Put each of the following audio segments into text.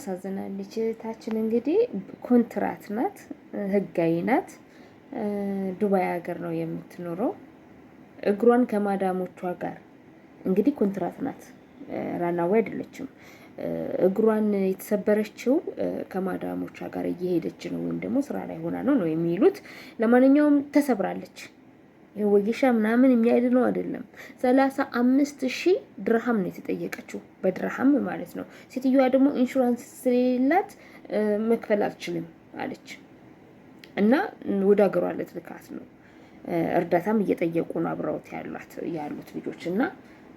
ታሳዝናለች። ታችን እንግዲህ ኮንትራት ናት፣ ህጋዊ ናት። ዱባይ ሀገር ነው የምትኖረው። እግሯን ከማዳሞቿ ጋር እንግዲህ ኮንትራት ናት፣ ራናዊ አይደለችም። እግሯን የተሰበረችው ከማዳሞቿ ጋር እየሄደች ነው ወይም ደግሞ ስራ ላይ ሆና ነው የሚሉት። ለማንኛውም ተሰብራለች። ወጌሻ ምናምን የሚያይድ ነው አይደለም። 35,000 ድርሃም ነው የተጠየቀችው፣ በድርሃም ማለት ነው። ሴትዮዋ ደግሞ ኢንሹራንስ ስለሌላት መክፈል አልችልም አለች እና ወደ ሀገሯ ልትልካት ነው። እርዳታም እየጠየቁ ነው አብረውት ያሉት ልጆች እና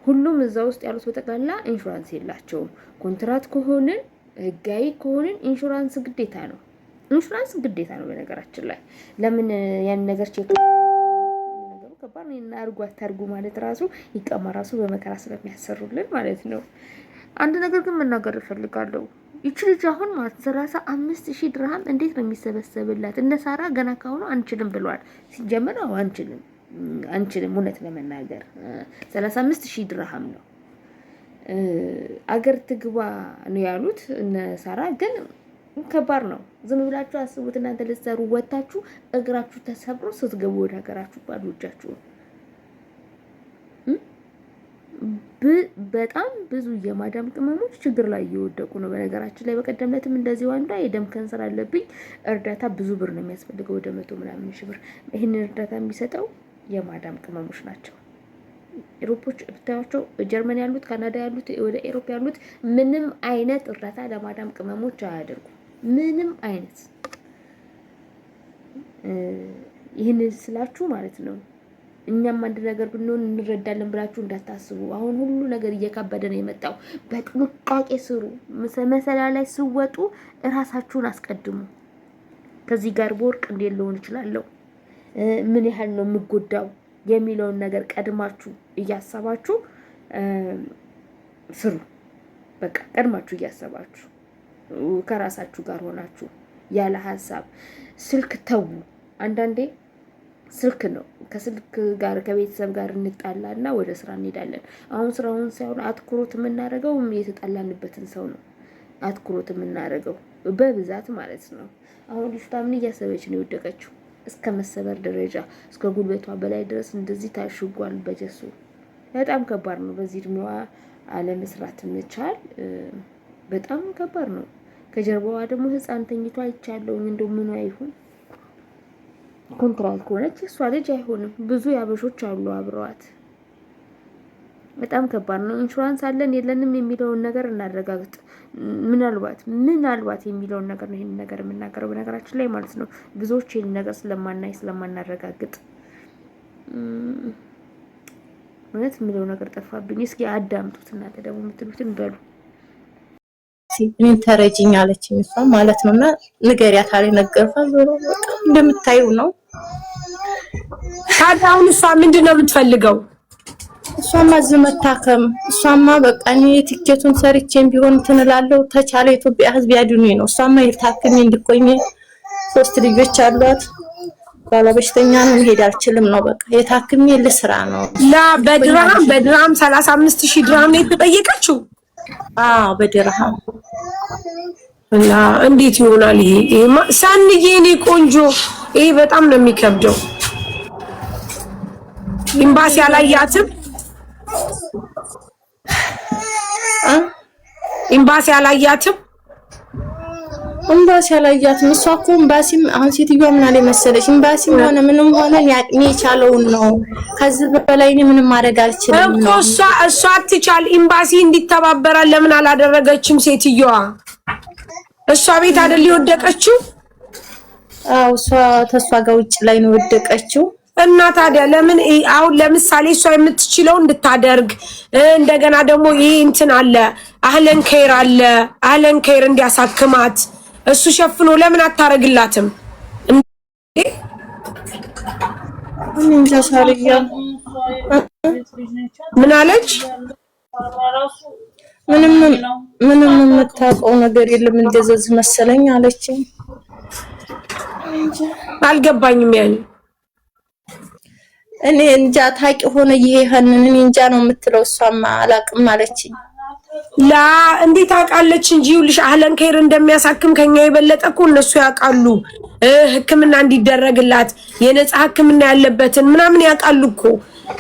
ሁሉም እዛ ውስጥ ያሉት በጠቅላላ ኢንሹራንስ የላቸውም። ኮንትራት ከሆነን ህጋዊ ከሆነን ኢንሹራንስ ግዴታ ነው። ኢንሹራንስ ግዴታ ነው። በነገራችን ላይ ለምን ያን ነገር ቼክ ነገሩ ከባድ ነው እና አታርጉ ማለት ራሱ ይቀማ ራሱ በመከራ ስለሚያሰሩልን ማለት ነው። አንድ ነገር ግን መናገር እፈልጋለሁ። ይቺ ልጅ አሁን ማለት 35,000 ድርሃም እንዴት ነው የሚሰበሰብላት? እነ ሳራ ገና ካሁኑ አንችልም ብለዋል። ሲጀመር አንችልም እውነት ለመናገር 35,000 ድርሃም ነው። አገር ትግባ ነው ያሉት እነ ሳራ። ግን ከባድ ነው። ዝም ብላችሁ አስቡት እናንተ ልትሰሩ ወጣችሁ እግራችሁ ተሰብሮ ስትገቡ ወደ ሀገራችሁ ባዶ እጃችሁ። በጣም ብዙ የማዳም ቅመሞች ችግር ላይ እየወደቁ ነው። በነገራችን ላይ በቀደምነትም እንደዚህ ወንዳ የደም ካንሰር አለብኝ እርዳታ ብዙ ብር ነው የሚያስፈልገው፣ ወደ 100 ምናምን ሺህ ብር። ይሄንን እርዳታ የሚሰጠው የማዳም ቅመሞች ናቸው። ኢሮፖች ብታያቸው፣ ጀርመን ያሉት፣ ካናዳ ያሉት፣ ወደ ኢሮፕ ያሉት ምንም አይነት እርዳታ ለማዳም ቅመሞች አያደርጉም። ምንም አይነት ይሄን ስላችሁ ማለት ነው። እኛም አንድ ነገር ብንሆን እንረዳለን ብላችሁ እንዳታስቡ። አሁን ሁሉ ነገር እየከበደ ነው የመጣው። በጥንቃቄ ስሩ። መሰላ ላይ ስወጡ እራሳችሁን አስቀድሙ። ከዚህ ጋር በወርቅ እንዴት ልሆን እችላለሁ፣ ምን ያህል ነው የምጎዳው የሚለውን ነገር ቀድማችሁ እያሰባችሁ ስሩ። በቃ ቀድማችሁ እያሰባችሁ ከራሳችሁ ጋር ሆናችሁ ያለ ሐሳብ ስልክ ተው። አንዳንዴ ስልክ ነው ከስልክ ጋር ከቤተሰብ ጋር እንጣላና ወደ ስራ እንሄዳለን። አሁን ስራውን ሳይሆን አትኩሮት የምናደርገው የተጣላንበትን ሰው ነው አትኩሮት የምናደርገው በብዛት ማለት ነው። አሁን ልጅቷ ምን እያሰበች ነው የወደቀችው? እስከ መሰበር ደረጃ እስከ ጉልበቷ በላይ ድረስ እንደዚህ ታሽጓል በጀሱ። በጣም ከባድ ነው። በዚህ እድሜዋ አለመስራት መቻል በጣም ከባድ ነው። ከጀርባዋ ደግሞ ህፃን ተኝቷ አይቻለው። እንደው ምኑ አይሁን ኮንትራት ከሆነች እሷ ልጅ አይሆንም። ብዙ ያበሾች አሉ አብረዋት። በጣም ከባድ ነው። ኢንሹራንስ አለን የለንም የሚለውን ነገር እናረጋግጥ። ምናልባት የሚለውን ነገር ነው ይሄን ነገር የምናገረው በነገራችን ላይ ማለት ነው። ብዙዎች ይሄን ነገር ስለማናረጋግጥ ማለት የሚለው ነገር ጠፋብኝ። እስኪ አዳምጡት እናንተ ደግሞ የምትሉትን በሉ። ምን ተረጂኝ አለችኝ እሷ ማለት ነውና ንገሪያት አለ ነገርኳት። ዞሮ በቃ እንደምታዩ ነው። ታዲያውን እሷ ምንድነው የምትፈልገው? እሷማ ዝመታከም እሷማ በቃ እኔ ቲኬቱን ሰርቼም ቢሆን ትንላለሁ ተቻለ ኢትዮጵያ ህዝብ ያድኑኝ ነው። እሷማ ይታከም እንድቆኝ 3 ልጆች አሏት። ባለበሽተኛ ነው መሄድ አልችልም ነው በቃ የታከም ለስራ ነው። በድርሃም 35,000 ድርሃም ነው የተጠየቀችው። በድርሃም እና እንዴት ይሆናል ይሄ? ሳንዬ እኔ ቆንጆ ይሄ በጣም ነው የሚከብደው። ኤምባሲ አላያትም? ኤምባሲ አላያትም? እሷ እኮ ኤምባሲም አሁን ሴትዮዋ ምን አለ መሰለሽ፣ ኤምባሲም ሆነ ምንም ሆነ ያቅኔ የቻለውን ነው። ከዚህ በላይ ምንም ማድረግ አልችልም እኮ እሷ አትቻል። ኤምባሲ እንዲተባበራል ለምን አላደረገችም ሴትዮዋ? እሷ ቤት አይደል የወደቀችው? እሷ ተሷ ጋር ውጭ ላይ ነው የወደቀችው። እና ታዲያ ለምን አሁን ለምሳሌ እሷ የምትችለው እንድታደርግ እንደገና ደግሞ ይሄ እንትን አለ አህለን ከይር አለ አህለን ከይር እንዲያሳክማት እሱ ሸፍኖ ለምን አታረግላትም? ምን አለች? ምንም የምታውቀው ነገር የለም እንደዚህ መሰለኝ አለች። አልገባኝም ያን እኔ እንጃ ታውቂ ሆነ ይሄንን እኔ እንጃ ነው የምትለው። እሷማ አላቅም አለችኝ። ላ እንዴት አውቃለች እንጂ ይኸውልሽ አህለን ከይር እንደሚያሳክም ከኛ የበለጠ እኮ እነሱ ያውቃሉ። ህክምና እንዲደረግላት የነፃ ህክምና ያለበትን ምናምን ያውቃሉ እኮ።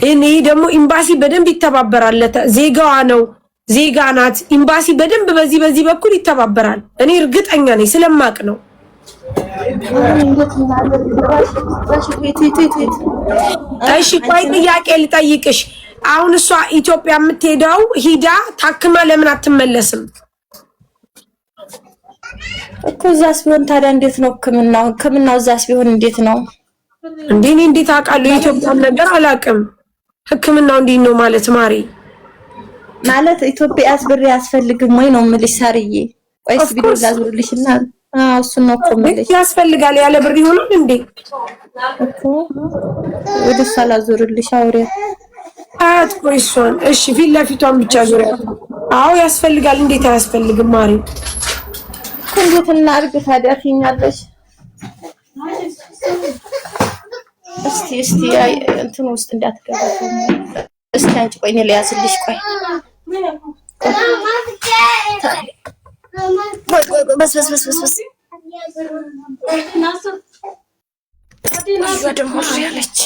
እኔ ደግሞ ኤምባሲ በደንብ ይተባበራል። ዜጋዋ ነው ዜጋ ናት። ኤምባሲ በደንብ በዚህ በኩል ይተባበራል። እኔ እርግጠኛ ነኝ ስለማቅ ነው። እሺ ቆይ ጥያቄ ልጠይቅሽ። አሁን እሷ ኢትዮጵያ የምትሄደው ሂዳ ታክማ ለምን አትመለስም እኮ? እዛስ ቢሆን ታዲያ እንዴት ነው ህክምናው እዛስ ቢሆን እንዴት ነው እንዴ? እኔ እንዴት አውቃለሁ? የኢትዮጵያ ነገር አላውቅም። ህክምናው እንዴት ነው ማለት ማሪ? ማለት ኢትዮጵያስ ብር ያስፈልግም ወይ ነው የምልሽ ሳርዬ። ቆይስ ቪዲዮ ላዙርልሽና እሱን ነው እኮ የምልሽ። ያስፈልጋል ያለ ብር ይሆናል እንዴ እኮ? ወደ ሳላዙርልሽ አውሬ አት ቆይሶን። እሺ ፊት ለፊቷን ብቻ ዙሪያ። አዎ ያስፈልጋል። እንዴት አያስፈልግም ማሪ? እንዴት እናድርግ ታዲያ ትይኛለሽ? እስቲ እንትን ውስጥ እንዳትገባ እስቲ አንቺ ቆይ እኔ ልያዝልሽ። ቆይ በስ ያለች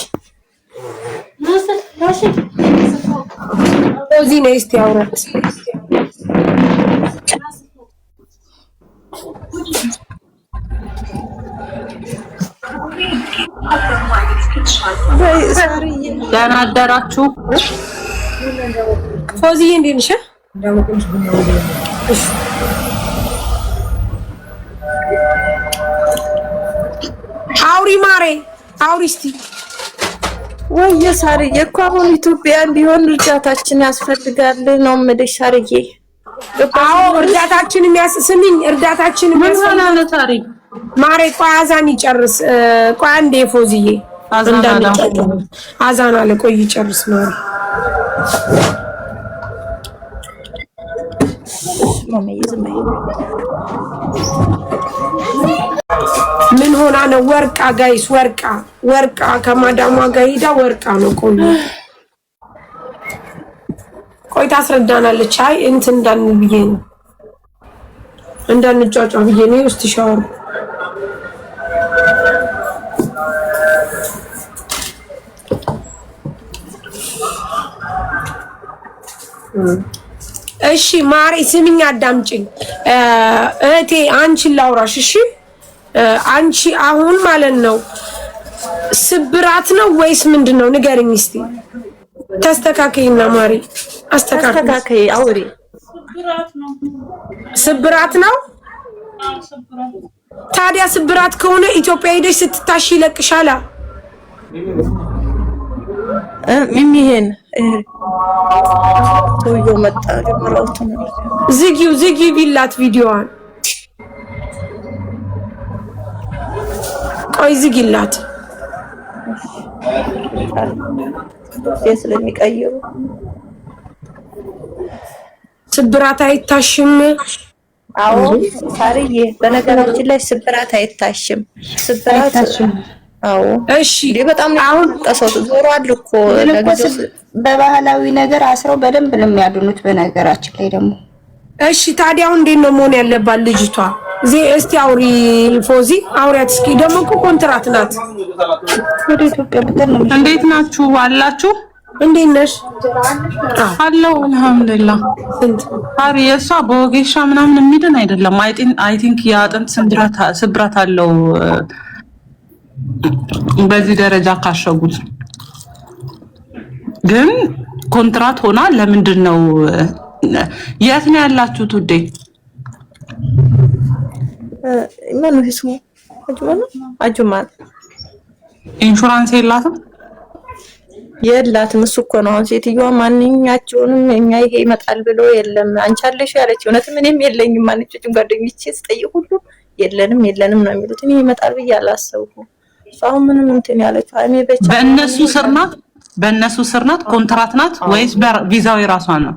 እዚህ ነው። እስቲ አውራት ደህና አደራችሁ። ፎዚዬ እንዴት ነሽ? አውሪ ማሬ አውሪ እስቲ። ወይ ሳርዬ እኮ አሁን ኢትዮጵያ ቢሆን እርዳታችን ያስፈልጋል ነው የምልሽ ሳርዬ። አዎ እርዳታችን የሚያስስምኝ እርዳታችን የሚያስፈልጋል ታሪ ማሬ። ቆይ አዛን ይጨርስ። ቆይ አንዴ ፎዚዬ አዛን አለ። ቆይ ይጨርስ ማሬ። ምን ሆና ነው? ወርቃ ጋይስ ወርቃ ከማዳሟ ጋር ሄዳ ወርቃ ነው። ቆይ ታስረዳናለች። አይ እንትን እንዳንል ብዬ ነው እንዳንጫጫ ብዬ ነው። ውስጥ ሻወር እሺ ማሪ ስሚኝ አዳምጪኝ እህቴ አንቺን ላውራሽ። እሺ አንቺ አሁን ማለት ነው ስብራት ነው ወይስ ምንድነው? ንገሪኝ እስቲ። ተስተካከይና ማሪ አስተካከይ አውሪ። ስብራት ነው። ታዲያ ስብራት ከሆነ ኢትዮጵያ ሄደሽ ስትታሽ ይለቅሻላ። ሚሚሄን ወዮ መጣ ለምራውት ነው። ዝጊው ቢላት ቪዲዮዋን ቆይ ዝጊላት። ስለሚቀይሩ ስብራት አይታሽም። አዎ ሳርዬ በነገራችን ላይ ስብራት አይታሽም። ስብራት አዎ እሺ በጣም አሁን ተሰው ዞሯል እኮ በባህላዊ ነገር አስረው በደንብ ነው የሚያድኑት። በነገራችን ላይ ደግሞ እሺ ታዲያ አሁን እንዴት ነው መሆን ያለባት ልጅቷ? እስቲ አውሪ ፎዚ አውሪያት እስኪ። ደግሞ እኮ ኮንትራት ናት ወደ ኢትዮጵያ ብትል ነው። እንዴት ናችሁ አላችሁ? እንዴት ነሽ? አለው አልሐምዱሊላህ። አሪ የሷ በወጌሻ ምናምን የሚድን አይደለም። አይ ቲንክ የአጥንት ስብራት አለው። በዚህ ደረጃ ካሸጉት ግን ኮንትራት ሆና ለምንድን ነው? የት ነው ያላችሁት ውዴ? ማን ነው ስሙ? አጁማል ኢንሹራንስ የላትም። እሱ እኮ ነው አሁን ሴትዮዋ ማንኛቸውንም እኛ ይሄ ይመጣል ብሎ የለም አንቺ አለሽ ያለች። እውነትም እኔም የለኝም ማንኛቸውም ጓደኞቼ ስጠይቅ ሁሉ የለንም ነው የሚሉት። እኔ ይመጣል ብዬ አላሰብኩም። አሁን ምንም እንትን ያለችው አይኔ በቻ በእነሱ ስር ናት ኮንትራት ናት ወይስ ቪዛው የራሷ ነው?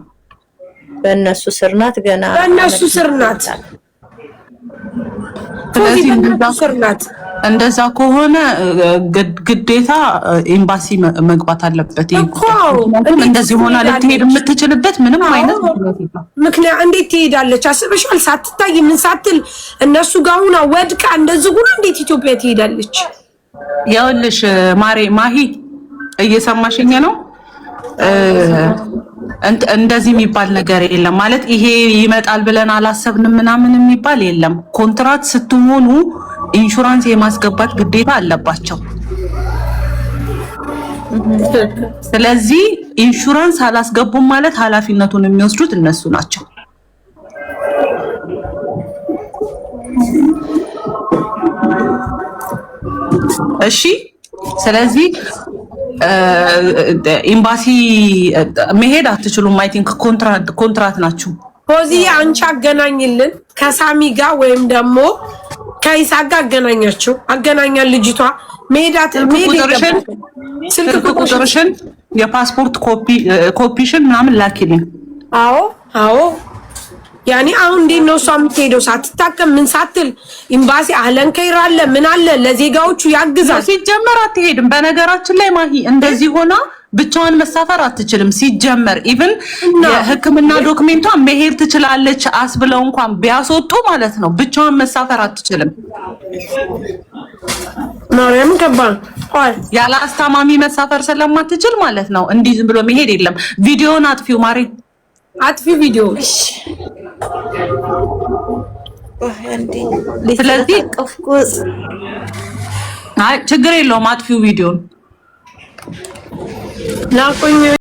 በእነሱ ስር ናት። ገና በእነሱ ስር ናት። ስለዚህ በእነሱ ስር ናት። እንደዛ ከሆነ ግዴታ ኤምባሲ መግባት አለበት። እንደዚህ ሆና ልትሄድ የምትችልበት ምንም አይነት ምክንያት እንዴት ትሄዳለች? አስበሻል? ሳትታይ ምን ሳትል እነሱ ጋር ሆና ወድቃ እንደዚህ ሆና እንዴት ኢትዮጵያ ትሄዳለች? ያውልሽ ማሂ እየሰማሽኝ ነው? እንደዚህ የሚባል ነገር የለም ማለት ይሄ ይመጣል ብለን አላሰብንም ምናምን የሚባል የለም። ኮንትራት ስትሆኑ ኢንሹራንስ የማስገባት ግዴታ አለባቸው። ስለዚህ ኢንሹራንስ አላስገቡም ማለት ኃላፊነቱን የሚወስዱት እነሱ ናቸው። እሺ ስለዚህ ኤምባሲ መሄድ አትችሉም። አይ ቲንክ ኮንትራት ናችሁ። ሆዚህ አንቺ አገናኝልን ከሳሚ ጋር ወይም ደግሞ ከይሳቅ ጋር አገናኛል ልጅቷ መሄዳት ስልክ ቁጥርሽን የፓስፖርት ኮፒሽን ምናምን ላኪልኝ። አዎ ያኔ አሁን እንዴት ነው እሷ የምትሄደው? ሳትታከም ምን ሳትል ኤምባሲ አህለን ከይር አለ ምን አለ ለዜጋዎቹ ያግዛል። ሲጀመር አትሄድም። በነገራችን ላይ ማሂ እንደዚህ ሆና ብቻዋን መሳፈር አትችልም። ሲጀመር ኢቭን የሕክምና ዶክሜንቷን መሄድ ትችላለች አስብለው እንኳን ቢያስወጡ ማለት ነው ብቻዋን መሳፈር አትችልም። ማርያም ከባድ ያለ አስታማሚ መሳፈር ስለማትችል ማለት ነው። እንዲህ ዝም ብሎ መሄድ የለም። ቪዲዮን አጥፊው ማሪ አጥፊ ቪዲዮ። ስለዚህ ችግር የለውም አጥፊው ቪዲዮን ላቆኝ